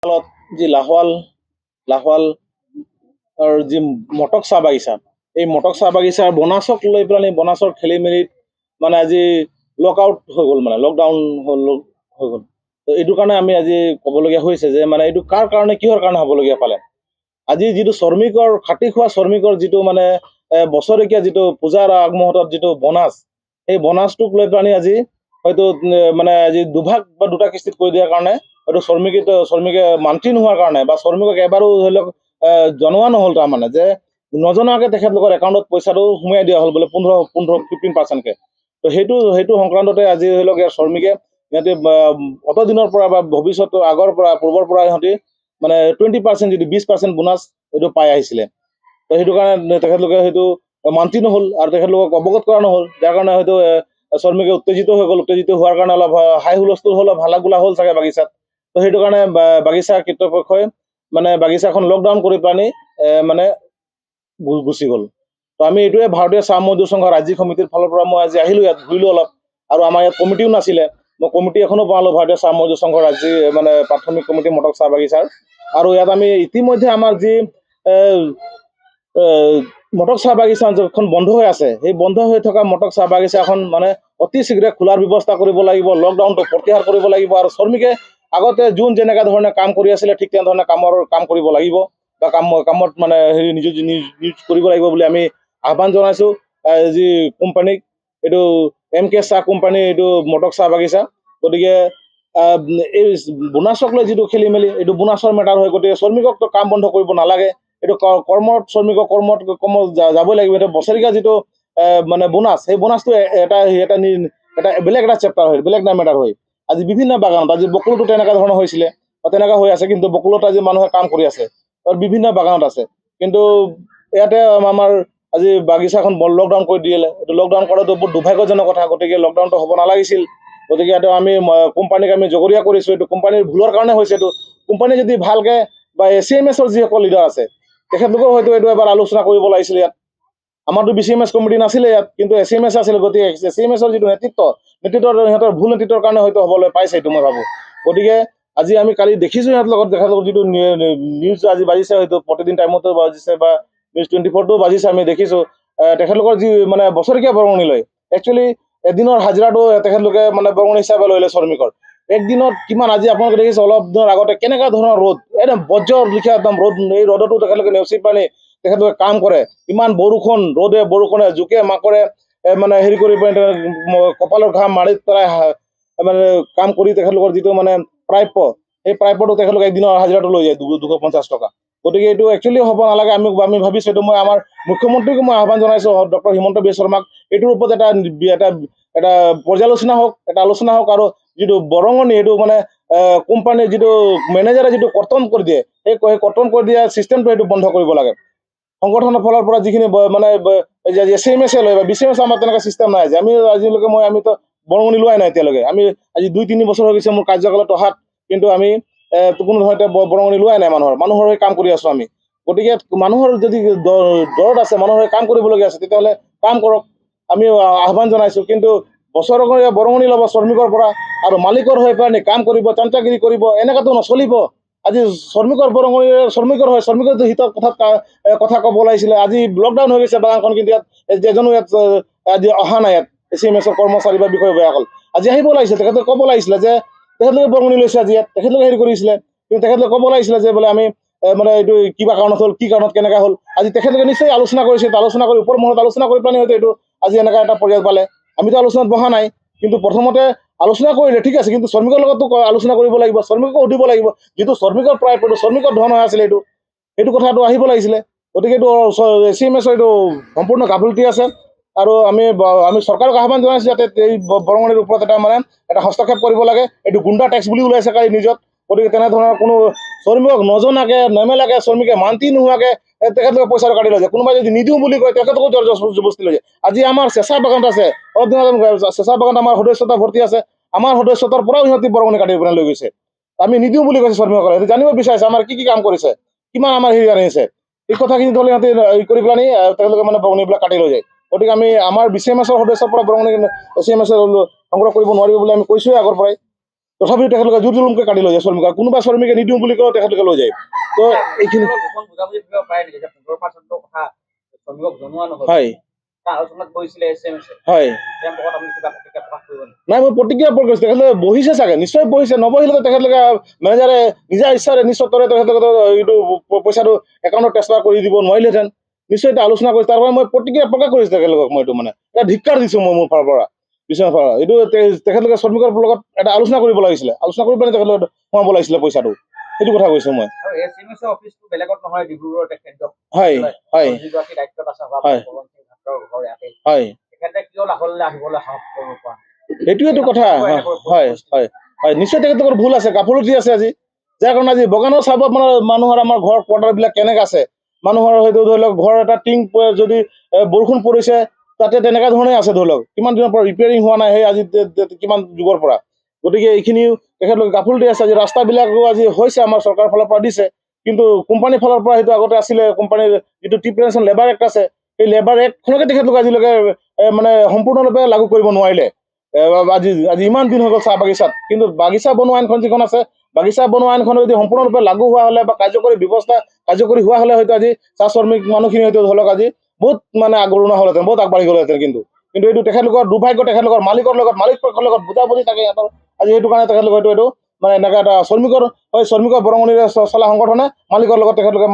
ফলত যি লাহোৱাল যি মটক চাহ বাগিচা, এই মটক চাহ বাগিচাৰ বনাছক লৈ পেলাই বনাছৰ খেলি মেলিত মানে আজি লকআউট হৈ গ'ল, মানে লকডাউন হৈ গ'ল। তো এইটো কাৰণে আমি আজি ক'বলগীয়া হৈছে যে মানে এইটো কাৰ কাৰণে কিহৰ কাৰণে হ'বলগীয়া পালে। আজি যিটো শ্ৰমিকৰ খাটি খোৱা শ্ৰমিকৰ যিটো মানে বছৰেকীয়া যিটো পূজাৰ আগমুহূৰ্তত যিটো বনাছ, সেই বনাছটোক লৈ পেলাই আজি হয়তো মানে আজি দুভাগ বা দুটা কিস্তিত কৰি দিয়াৰ কাৰণে হয়তো শ্ৰমিকে মান্তি নোহোৱাৰ কাৰণে বা শ্ৰমিকক এবাৰো ধৰি লওক জনোৱা নহ'ল, তাৰমানে যে নজনাকৈ তেখেতলোকৰ একাউণ্টত পইচাটো সোমাই দিয়া হ'ল বোলে 15% তো সেইটো সংক্ৰান্ততে আজি ধৰি লওক শ্ৰমিকে সিহঁতে অতদিনৰ পৰা বা ভৱিষ্যত পূৰ্বৰ পৰা সিহঁতি মানে 20% যিটো 20% বোনাছ এইটো পাই আহিছিলে। তো সেইটো কাৰণে তেখেতলোকে সেইটো মান্তি নহ'ল আৰু তেখেতলোকক অৱগত কৰা নহ'ল, যাৰ কাৰণে হয়তো শ্ৰমিকে উত্তেজিত হৈ গ'ল। উত্তেজিত হোৱাৰ কাৰণে অলপ হাই হুলস্থুল হ'ল, হাল্লা গোলা হ'ল চাগে বাগিচাত। তো সেইটো কাৰণে বাগিচা কৰ্তৃপক্ষই মানে বাগিচাখন লকডাউন কৰি পানি মানে গুচি গ'ল। তো আমি এইটোৱে ভাৰতীয় চাহ মজদুৰ সংঘ ৰাজ্যিক সমিতিৰ ফালৰ পৰা মই আজি আহিলোঁ, ইয়াত ঘূৰিলোঁ অলপ, আৰু আমাৰ ইয়াত কমিটিও নাছিলে, মই কমিটি এখনো পালোঁ ভাৰতীয় চাহ মজদুৰ সংঘৰ ৰাজ্যিক মানে প্ৰাথমিক কমিটি মটক চাহ বাগিচাৰ। আৰু ইয়াত আমি ইতিমধ্যে আমাৰ যি মটক চাহ বাগিচাখন বন্ধ হৈ আছে, সেই বন্ধ হৈ থকা মটক চাহ বাগিচাখন মানে অতি শীঘ্ৰে খোলাৰ ব্যৱস্থা কৰিব লাগিব, লকডাউনটো প্ৰত্যাহাৰ কৰিব লাগিব, আৰু শ্ৰমিকে আগতে যোন যেনেকুৱা ধৰণে কাম কৰি আছিলে ঠিক তেনেধৰণে কাম কৰিব লাগিব বা কামত মানে নিয়োগ কৰিব লাগিব বুলি আমি আহ্বান জনাইছোঁ যি কোম্পানীক, এইটো MK চাহ কোম্পানী, এইটো মটক চাহ বাগিচা। গতিকে এই বোনাছক লৈ যিটো খেলি মেলি, এইটো বোনাছৰ মেটাৰ হয়, গতিকে শ্ৰমিককতো কাম বন্ধ কৰিব নালাগে, এইটো শ্ৰমিকক কৰ্মত যাবই লাগিব। এইটো বছৰেকীয়া যিটো মানে বোনাছ, সেই বোনাছটো এটা বেলেগ এটা চেপ্টাৰ হয়, বেলেগ এটা মেটাৰ হয়। আজি বিভিন্ন বাগানত, আজি বকুলতো তেনেকুৱা ধৰণৰ হৈছিলে, তেনেকুৱা হৈ আছে, কিন্তু বকুলত আজি মানুহে কাম কৰি আছে, বিভিন্ন বাগানত আছে, কিন্তু ইয়াতে আমাৰ আজি বাগিচাখন লকডাউন কৰি দিলে। এইটো লকডাউন কৰাটো বহুত দুৰ্ভাগ্যজনক কথা, গতিকে লকডাউনটো হ'ব নালাগিছিল। গতিকে এইটো আমি কোম্পানীক আমি জগৰীয়া কৰিছোঁ, এইটো কোম্পানীৰ ভুলৰ কাৰণে হৈছে। এইটো কোম্পানী যদি ভালকৈ বা ACMSৰ যিসকল লিডাৰ আছে তেখেতলোকেও হয়তো এইটো এবাৰ আলোচনা কৰিব লাগিছিল। ইয়াত আমাৰতো BCMS কমিটি নাছিলে ইয়াত, কিন্তু ACMS আছিলে। গতিকে ACMSৰ যিটো সিহঁতৰ ভুল নেতৃত্বৰ কাৰণে হয়তো হ'বলৈ পাইছে, এইটো মই ভাবোঁ। গতিকে আজি আমি কালি দেখিছোঁ তেখেতলোকৰ যিটো নিউজ আজি বাজিছে, হয়তো প্ৰতিদিন টাইমতো বাজিছে বা News 24টো বাজিছে, আমি দেখিছোঁ তেখেতলোকৰ যি মানে বছৰেকীয়া বৰঙণি লয়, একচুৱেলি এদিনৰ হাজিৰাটো তেখেতলোকে মানে বৰঙণি হিচাপে লৈ লয় শ্ৰমিকৰ। একদিনত কিমান, আজি আপোনালোকে দেখিছে অলপ দিনৰ আগতে কেনেকুৱা ধৰণৰ ৰ'দ, একদম বজ্ৰৰ লিখীয়া একদম ৰ'দ, এই ৰ'দতো তেখেতলোকে নেওচি পানি তেখেতলোকে কাম কৰে। ইমান বৰষুণে জোকে মাকৰে মানে হেৰি কৰি কপালৰ ঘাম মাৰি পেলাই মানে কাম কৰি তেখেতলোকৰ যিটো মানে প্ৰাপ্য, সেই প্ৰাপ্যটো তেখেতলোকে একদিনৰ হাজিৰাটো লৈ যায় 250 টকা। গতিকে এইটো একচুৱেলি হ'ব নালাগে। আমি ভাবিছোঁ, এইটো মই আমাৰ মুখ্যমন্ত্ৰীকো মই আহ্বান জনাইছোঁ, ডক্টৰ হিমন্ত বিশ্ব শৰ্মাক, এইটোৰ ওপৰত এটা পৰ্যালোচনা হওক, এটা আলোচনা হওক, আৰু যিটো বৰঙণি এইটো মানে কোম্পানীৰ যিটো মেনেজাৰে যিটো কৰ্তন কৰি দিয়ে, সেই কৰ্তন কৰি দিয়া ছিষ্টেমটো সেইটো বন্ধ কৰিব লাগে। সংগঠনৰ ফালৰ পৰা যিখিনি মানে ACMS লয় বা BCMS, আমাৰ তেনেকুৱা ছিষ্টেম নাই যে আজিলৈকে আমিতো বৰঙণি লোৱাই নাই এতিয়ালৈকে। আমি আজি 2-3 বছৰ হৈ গৈছে মোৰ কাৰ্যকালত অহাত, কিন্তু আমি কোনো ধৰণে বৰঙণি লোৱাই নাই মানুহৰ হৈ কাম কৰি আছোঁ আমি। গতিকে মানুহৰ যদি দৰদ আছে, মানুহৰ কাম কৰিবলগীয়া আছে, তেতিয়াহ'লে কাম কৰক, আমি আহ্বান জনাইছোঁ। কিন্তু বছৰেকীয়া বৰঙণি ল'ব শ্ৰমিকৰ পৰা আৰু মালিকৰ হৈ পেলাই কাম কৰিব, চামচাগিৰি কৰিব, এনেকুৱাতো নচলিব। আজি শ্ৰমিকৰ বৰঙণি শ্ৰমিকৰ হয়, শ্ৰমিকৰ হিতৰ কথা ক'ব লাগিছিলে। আজি লকডাউন হৈ গৈছে বাগানখন, কিন্তু ইয়াত এজনো আজি অহা নাই। ইয়াত ACMSৰ কৰ্মচাৰী বা বিষয়াসকল আজি আহিব লাগিছিলে, তেখেতলোকে ক'ব লাগিছিলে যে তেখেতলোকে বৰঙণি লৈছে, আজি ইয়াত তেখেতলোকে হেৰি কৰিছিলে, কিন্তু তেখেতলোকে ক'ব লাগিছিলে যে বোলে আমি মানে এইটো কিবা কাৰণত হ'ল, কি কাৰণত কেনেকুৱা হ'ল। আজি তেখেতলোকে নিশ্চয় আলোচনা কৰিছে, আলোচনা কৰি ওপৰ মহলত আলোচনা কৰি পেলাই হয়তো এইটো আজি এনেকুৱা এটা পৰ্যায় পালে। আমিতো আলোচনাত বহা নাই, কিন্তু প্ৰথমতে আলোচনা কৰিলে ঠিক আছে, কিন্তু শ্ৰমিকৰ লগতো আলোচনা কৰিব লাগিব, শ্ৰমিককো সুধিব লাগিব, যিটো শ্ৰমিকৰ প্ৰাপ্য, শ্ৰমিকৰ ধন হৈ আছিলে, এইটো কথাটো আহিব লাগিছিলে। গতিকে এইটো ACMSৰ এইটো সম্পূৰ্ণ গাফিলতি আছে, আৰু আমি চৰকাৰক আহ্বান জনাইছোঁ যাতে এই বৰঙণিৰ ওপৰত এটা হস্তক্ষেপ কৰিব লাগে। এইটো গুণ্ডা টেক্স বুলি ওলাইছে কালি নিউজত। গতিকে তেনেধৰণৰ কোনো শ্ৰমিকক নজনাকৈ নেমেলাকৈ শ্ৰমিকে মান্তি নোহোৱাকৈ তেখেতলোকে পইচাটো কাটি লৈ যায়। কোনোবাই যদি নিদিওঁ বুলি কয় তেখেতকো জবৰদস্তি লৈ যায়। আজি আমাৰ চেঁচা বাগানত আছে, অলপ দিন চেঁচা বাগানত আমাৰ সদস্যতা ভৰ্তি আছে, আমাৰ সদস্যতাৰ পৰাও সিহঁতি বৰঙণি কাটি পেলাই লৈ গৈছে। আমি নিদিওঁ বুলি কৈছে শ্ৰমিকসকলে, সেইটো জানিব বিচাৰিছে আমাৰ কি কাম কৰিছে, কিমান আমাৰ হেৰি আনিছে, এই কথাখিনি ধৰি সিহঁতি হেৰি কৰি পেলাই তেওঁলোকে মানে বৰঙণিবিলাক কাটি লৈ যায়। গতিকে আমি আমাৰ BCMSৰ সদস্যৰ পৰা বৰঙণি ACMSে সংগ্ৰহ কৰিব নোৱাৰিব বুলি আমি কৈছোঁৱে আগৰ পৰাই। তথাপিও তেখেতলোকে জোৰ জুলুমকৈ কাটি লৈ যায় শ্ৰমিক, আৰু কোনোবা শ্ৰমিকে নিদিওঁ বুলি কয় তেখেতলোকে লৈ যায়। তো এইখিনি হয় হয় নাই, মই প্ৰতিক্ৰিয়া প্ৰকাশ কৰিছোঁ। তেখেতলোকে বহিছে চাগে, নিশ্চয় বহিছে, নবহিলেতো তেখেতলোকে মেনেজাৰে নিজা ইচ্ছাৰে নিশ্চয়ৰে তেখেতলোকে এইটো পইচাটো একাউণ্টত ট্ৰান্সফাৰ কৰি দিব নোৱাৰিলেহেঁতেন। নিশ্চয় এটা আলোচনা কৰিছে, তাৰ পৰা মই প্ৰতিক্ৰিয়া প্ৰকাশ কৰিছোঁ তেখেতলোকক। মই এইটো মানে এটা ধিক্কাৰ দিছোঁ মই মোৰ ফালৰ পৰা, বিশ্বনাথ ফালৰ এইটো তেখেতলোকে শ্ৰমিকৰ লগত এটা আলোচনা কৰিব লাগিছিলে, আলোচনা কৰি পেলাই তেখেতলোকে সোমাব লাগিছিলে পইচাটো, সেইটো কথা কৈছোঁ মই। হয় হয় হয় সেইটোৱেইটো কথা। হয় হয় হয় নিশ্চয় তেখেতলোকৰ ভুল আছে, গাফিলতি আছে আজি, যাৰ কাৰণে আজি বগানৰ চাবত মানে মানুহৰ আমাৰ ঘৰ কোৱাৰ্টাৰবিলাক কেনেকৈ আছে, মানুহৰ হয়তো ধৰি লওক ঘৰ এটা টিং যদি বৰষুণ পৰিছে তাতে তেনেকুৱা ধৰণে আছে, ধৰি লওক কিমান দিনৰ পৰা ৰিপেয়াৰিং হোৱা নাই, সেই আজি কিমান যুগৰ পৰা। গতিকে এইখিনিও তেখেতলোকে গাফিলতি আছে। আজি ৰাস্তাবিলাকো আজি হৈছে আমাৰ চৰকাৰৰ ফালৰ পৰা দিছে, কিন্তু কোম্পানীৰ ফালৰ পৰা সেইটো আগতে আছিলে, কোম্পানীৰ যিটো টি পেঞ্চন লেবাৰ এক্ট আছে, সেই লেবাৰ এক্টখনকে তেখেতলোকে আজিলৈকে মানে সম্পূৰ্ণৰূপে লাগু কৰিব নোৱাৰিলে। আজি আজি ইমান দিন হৈ গ'ল চাহ বাগিচাত, কিন্তু বাগিচা বনোৱা আইনখন যিখন আছে, বাগিচা বনোৱা আইনখন যদি সম্পূৰ্ণৰূপে লাগু হোৱা হ'লে বা কাৰ্যকৰী ব্যৱস্থা কাৰ্যকৰী হোৱা হ'লে হয়তো আজি চাহ শ্ৰমিক মানুহখিনি হয়তো ধৰি লওক আজি বহুত মানে আগৰণুৱা হ'লহেঁতেন, বহুত আগবাঢ়ি গ'লহেঁতেন। কিন্তু এইটো তেখেতলোকৰ দুৰ্ভাগ্য, তেখেতলোকৰ মালিকৰ লগত মালিক পক্ষৰ লগত বুজাবুজি থাকে সিহঁতৰ। আজি সেইটো কাৰণে তেখেতলোকে এইটো মানে এনেকৈ এটা শ্ৰমিকৰ বৰঙণিৰে চলা সংগঠনে মালিকৰ লগত তেখেতলোকে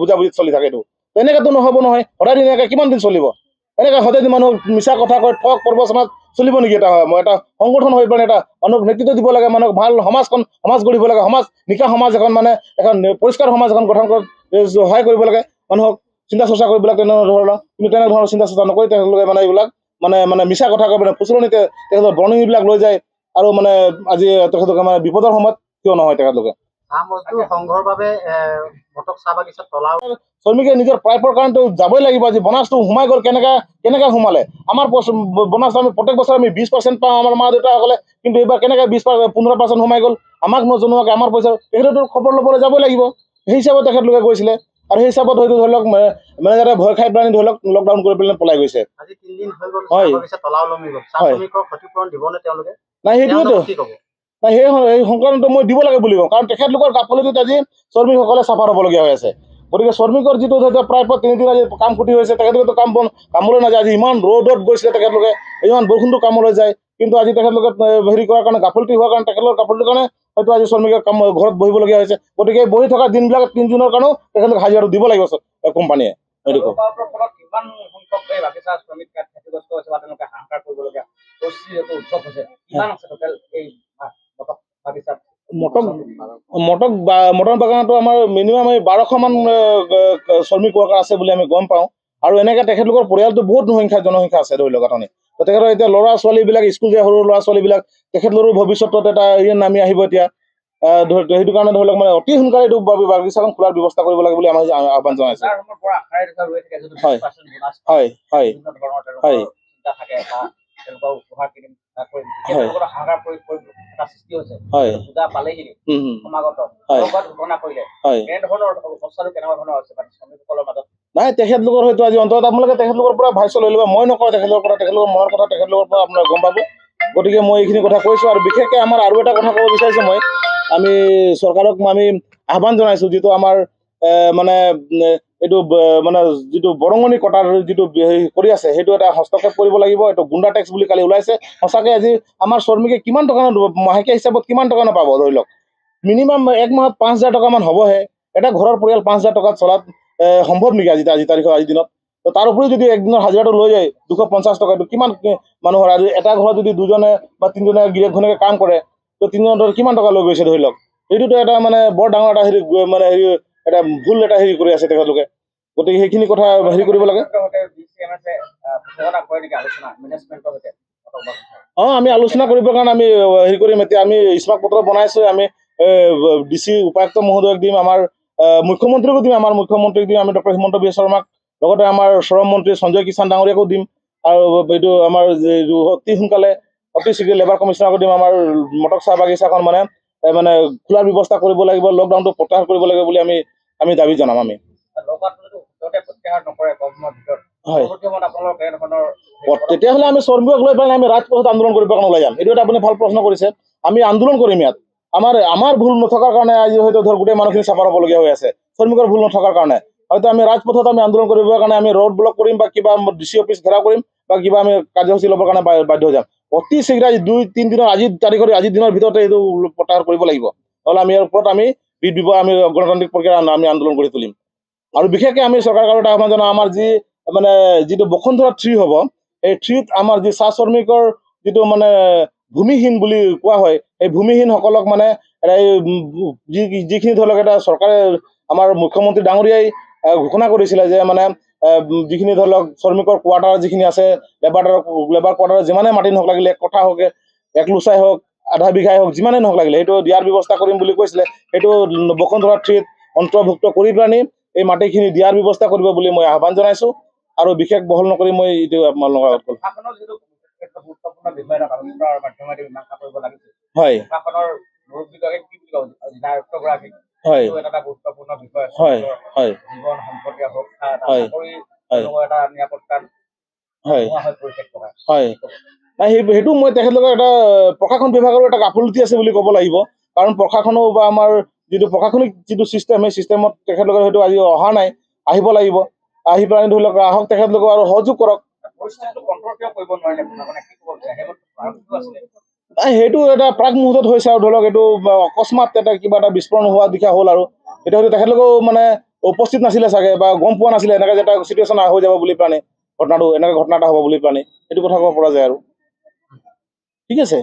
বুজাবুজিত চলি থাকে। এইটো তেনেকৈতো নহ'ব নহয়, সদায় দিন এনেকৈ কিমান দিন চলিব? এনেকৈ সদায় দিন মানুহ মিছা কথা কৈ ঠগ প্ৰবঞ্চনাত চলিব নেকি? এটা এটা সংগঠন হৈ পেলাই এটা মানুহক নেতৃত্ব দিব লাগে, মানুহক ভাল সমাজ গঢ়িব লাগে, নিকা সমাজ এখন মানে এখন পৰিষ্কাৰ সমাজ এখন গঠন কৰাত সহায় কৰিব লাগে, মানুহক চিন্তা চৰ্চা কৰিব লাগে তেনেধৰণৰ। কিন্তু তেনেধৰণৰ চিন্তা চৰ্চা নকৰি তেখেতলোকে মানে এইবিলাক মানে মিছা কথা কৈ মানে প্ৰচলনিতে তেখেতৰ বৰ্ণিবিলাক লৈ যায়, আৰু মানে আজি তেখেতলোকে মানে বিপদৰ সময়ত কিয় নহয় তেখেতলোকে সংঘৰ বাবে মটক চাহ বাগিচা তলা শ্ৰমিকে নিজৰ প্ৰাইপৰ কাৰণেতো যাবই লাগিব। আজি বনাছটো সোমাই গ'ল, কেনেকৈ সোমালে? আমাৰ বনাছ আমি প্ৰত্যেক বছৰ আমি 20% পাওঁ আমাৰ মা দেউতাসকলে, কিন্তু এইবাৰ কেনেকৈ 15% সোমাই গ'ল? আমাক নজনোৱাকৈ আমাৰ পইচা তেখেতেতো খবৰ ল'বলৈ যাবই লাগিব। সেই হিচাপত তেখেতলোকে গৈছিলে, আৰু সেই হিচাপত হয়তো ধৰি লওক মেনেজাৰে ভয় খাই পেলাই ধৰি লওক লকডাউন কৰি পেলাই পলাই গৈছে। আজি 3 দিন হৈ গ'ল চাহ বাগিচা তলা ওলমি গ'ল, চাহ শ্ৰমিকৰ ক্ষতিপূৰণ দিবনে তেওঁলোকে? নাই সেইটোৱেতো, নাই সেই সংক্ৰান্ত মই দিব লাগে বুলি কওঁ, কাৰণ তেখেতলোকৰ গাফিলতিত আজি শ্ৰমিকসকলে চাফাৰ হ'বলগীয়া হৈ আছে। গতিকে শ্ৰমিকৰ যিটো প্ৰায় 3 দিন আজি কাম ক্ষতি হৈছে, তেখেতলোকেতো কামলৈ নাযায়। আজি ইমান ৰ'দত গৈছিলে তেখেতলোকে, ইমান বৰষুণটো কামলৈ যায়, কিন্তু আজি তেখেতলোকে হেৰি কৰাৰ কাৰণে গাফিলতি হোৱাৰ কাৰণে তেখেতলোকৰ গাফিলতিৰ কাৰণে হয়তো আজি শ্ৰমিকে ঘৰত বহিবলগীয়া হৈছে। গতিকে বহি থকা দিনবিলাক 3 দিনৰ কাৰণেও তেখেতলোকে হাজিৰাটো দিব লাগিব কোম্পানীয়ে। মটৰ বাগানতো আমাৰ মিনিমাম 1200মান শ্ৰমিক ৱৰ্কাৰ আছে বুলি আমি গম পাওঁ, আৰু এনেকৈ তেখেতলোকৰ পৰিয়ালটো বহুত জনসংখ্যা আছে ধৰি লওক আপুনি। তেখেতৰ এতিয়া ল'ৰা ছোৱালীবিলাক স্কুল যায়, সৰু ল'ৰা ছোৱালীবিলাক, তেখেতলোকৰো ভৱিষ্যতত এটা নামি আহিব এতিয়া। সেইটো কাৰণে ধৰি লওক মানে অতি সোনকালে এইটো বাগিচাখন খোলাৰ ব্যৱস্থা কৰিব লাগে বুলি আমি আহ্বান জনাইছোঁ। হয় হয় হয় হয় নাই তেখেতলোকৰ হয়তো আজি অন্তত আপোনালোকে তেখেতলোকৰ পৰা ভাষ্য লৈ ল'ব, মই নকওঁ তেখেতলোকৰ পৰা, তেখেতলোকৰ মনৰ কথা তেখেতলোকৰ পৰা আপোনালোকে গম পাব। গতিকে মই এইখিনি কথা কৈছোঁ, আৰু বিশেষকৈ আমাৰ আৰু এটা কথা ক'ব বিচাৰিছোঁ মই, আমি চৰকাৰক আমি আহ্বান জনাইছোঁ, যিটো আমাৰ মানে এইটো মানে যিটো বৰঙণি কটাৰ যিটো হেৰি কৰি আছে, সেইটো এটা হস্তক্ষেপ কৰিব লাগিব। এইটো গুণ্ডা টেক্স বুলি কালি ওলাইছে। সঁচাকৈ আজি আমাৰ শ্ৰমিকে কিমান টকা মাহেকীয়া হিচাপত কিমান টকা নাপাব? ধৰি লওক মিনিমাম এক মাহত 5000 টকামান হ'বহে। এটা ঘৰৰ পৰিয়াল 5000 টকাত চলাত সম্ভৱ নেকি আজিৰ তাৰিখত, আজিৰ দিনত? তাৰ উপৰিও যদি একদিনৰ হাজিৰাটো লৈ যায় 250 টকা, এইটো কিমান মানুহৰ? আজি এটা ঘৰত যদি 2জনে বা 3জনে গিৰিয়েক ঘৈণীয়েকে কাম কৰে, তো 3জনৰ কিমান টকা লৈ গৈছে ধৰি লওক। এইটোতো এটা মানে বৰ ডাঙৰ এটা মানে এটা ভুল এটা কৰি আছে তেখেতলোকে। গতিকে সেইখিনি কথা কৰিব লাগে। আমি আলোচনা কৰিবৰ কাৰণে আমি কৰিম। এতিয়া আমি স্মাৰক পত্ৰ বনাইছোঁ, আমি DC উপায়ুক্ত মহোদয়ক দিম, আমাৰ মুখ্যমন্ত্ৰীকো দিম, আমি ডক্টৰ হিমন্ত বিশ্ব শৰ্মাক, লগতে আমাৰ শ্ৰম মন্ত্ৰী সঞ্জয় কিষাণ ডাঙৰীয়াকো দিম, আৰু এইটো আমাৰ অতি সোনকালে অতি শীঘ্ৰে লেবাৰ কমিশ্যনাৰকো দিম। আমাৰ মটক চাহ বাগিচাখন মানে খোলাৰ ব্যৱস্থা কৰিব লাগিব, লকডাউনটো প্ৰত্যাহাৰ কৰিব লাগিব বুলি আমি দাবী জনাম। আমি তেতিয়াহ'লে আমি শ্ৰমিকক লৈ পেলাই আমি ৰাজপথত আন্দোলন কৰিব কাৰণে ওলাই যাম। এইটো এটা আপুনি ভাল প্ৰশ্ন কৰিছে। আমি আন্দোলন কৰিম ইয়াত। আমাৰ ভুল নথকাৰ কাৰণে আজি হয়তো ধৰ গোটেই মানুহখিনি চাফা হ'বলগীয়া হৈ আছে, শ্ৰমিকৰ ভুল নথকাৰ কাৰণে। হয়তো আমি ৰাজপথত আমি আন্দোলন কৰিবৰ কাৰণে আমি ৰোড ব্লক কৰিম বা কিবা DC অফিচ ঘেৰাও কৰিম বা কিবা আমি কাৰ্যসূচী ল'বৰ কাৰণে বাধ্য হৈ যাম। অতি শীঘ্ৰে 2-3 দিনৰ আজিৰ দিনৰ ভিতৰতে এইটো প্ৰত্যাহাৰ কৰিব লাগিব। নহ'লে আমি ইয়াৰ ওপৰত আমি আমি গণতান্ত্ৰিক প্ৰক্ৰিয়া আমি আন্দোলন কৰি তুলিম। আৰু বিশেষকৈ আমি চৰকাৰক এটা আহ্বান জনাওঁ, আমাৰ যিটো বসুন্ধৰা 3 হ'ব, এই 3ত আমাৰ যি চাহ শ্ৰমিকৰ যিটো ভূমিহীন বুলি কোৱা হয়, এই ভূমিহীনসকলক যিখিনি ধৰি লওক এটা চৰকাৰে আমাৰ মুখ্যমন্ত্ৰী ডাঙৰীয়াই ঘোষণা কৰিছিলে যে যিখিনি ধৰি লওক শ্ৰমিকৰ কোৱাৰ্টাৰ যিখিনি আছে, লেবাৰ কোৱাৰ্টাৰ যিমানে মাটি নহওক লাগিলে 1 কঠা হওক, 1 লোচাই হওক, আধা বিঘাই হওক, যিমানেই নহওক লাগিলে সেইটো দিয়াৰ ব্যৱস্থা কৰিম বুলি কৈছিলে। সেইটো বসুন্ধৰা 3ত অন্তৰ্ভুক্ত কৰি পেলানি এই মাটিখিনি দিয়াৰ ব্যৱস্থা কৰিব বুলি মই আহ্বান জনাইছোঁ। আৰু বিশেষ বহল নকৰি মই এইটো আপোনালোকৰ আগত ক'লো। প্ৰশাসনৰ যিটো গুৰুত্বপূৰ্ণ বিষয় এটা আলোচনাৰ মাধ্যমেৰে মীমাংসা কৰিব লাগিছিল, হয় প্ৰশাসনৰ মুৰব্বীগৰাকী কি বুলি কব, আয়ুক্তগৰাকী হয় এটা গুৰুত্বপূৰ্ণ বিষয়, হয় হয় জীৱন সম্পত্তি সুৰক্ষা, হয় চাকৰি, হয় এটা নিৰাপত্তা হয় নোহোৱা হৈ পৰিছে থকা। হয় নাই, সেইটো মই তেখেতলোকৰ এটা প্ৰশাসন বিভাগৰো এটা গাফিলতি আছে বুলি ক'ব লাগিব। কাৰণ প্ৰশাসনো বা আমাৰ যিটো প্ৰশাসনিক যিটো ছিষ্টেম, সেই ছিষ্টেমত তেখেতলোকে হয়তো আজি অহা নাই, আহিব লাগিব। আহি পেলাই ধৰি লওক আহক, তেখেতলোকক আৰু সহযোগ কৰক। পৰিস্থিতিটো কণ্ট্ৰল কিয় কৰিব নোৱাৰিলে, মানে কি ক'ব বিচাৰে, সেইবোৰ আছিলে। সেইটো এটা প্ৰাক মুহূৰ্তত হৈছে আৰু ধৰি লওক এইটো অকস্মাত কিবা এটা বিস্ফোৰণ হোৱা দিশা হ'ল। আৰু এতিয়া হয়তো তেখেতলোকেও উপস্থিত নাছিলে চাগে বা গম পোৱা নাছিলে এনেকৈ যে এটা চিটুৱেশ্যন হৈ যাব বুলি পেলানি, ঘটনা এটা হ'ব বুলি পেলানি, সেইটো কথা ক'ব পৰা যায়। আৰু ঠিক আছে।